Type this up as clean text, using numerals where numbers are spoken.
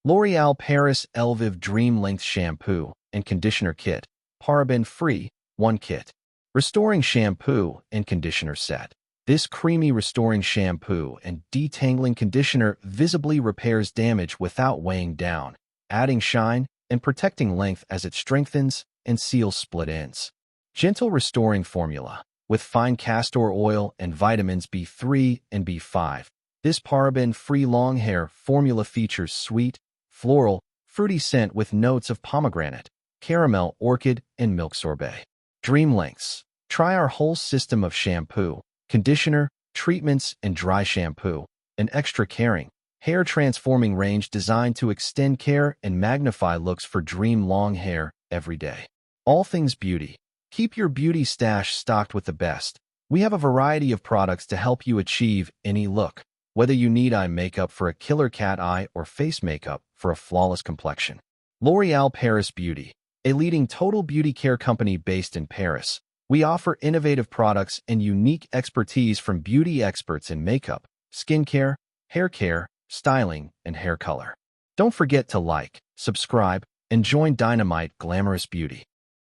L'Oréal Paris Elvive Dream Length Shampoo and Conditioner Kit, paraben-free, 1 kit. Restoring Shampoo and Conditioner Set. This creamy restoring shampoo and detangling conditioner visibly repairs damage without weighing down, adding shine and protecting length as it strengthens and seals split ends. Gentle restoring formula with fine castor oil and vitamins B3 and B5. This paraben-free long hair formula features sweet, floral, fruity scent with notes of pomegranate, caramel, orchid, and milk sorbet. Dream lengths. Try our whole system of shampoo, conditioner, treatments, and dry shampoo. An extra caring, hair transforming range designed to extend care and magnify looks for dream long hair every day. All things beauty. Keep your beauty stash stocked with the best. We have a variety of products to help you achieve any look, whether you need eye makeup for a killer cat eye or face makeup for a flawless complexion. L'Oréal Paris Beauty, a leading total beauty care company based in Paris. We offer innovative products and unique expertise from beauty experts in makeup, skincare, hair care, styling, and hair color. Don't forget to like, subscribe, and join Dynamite Glamorous Beauty.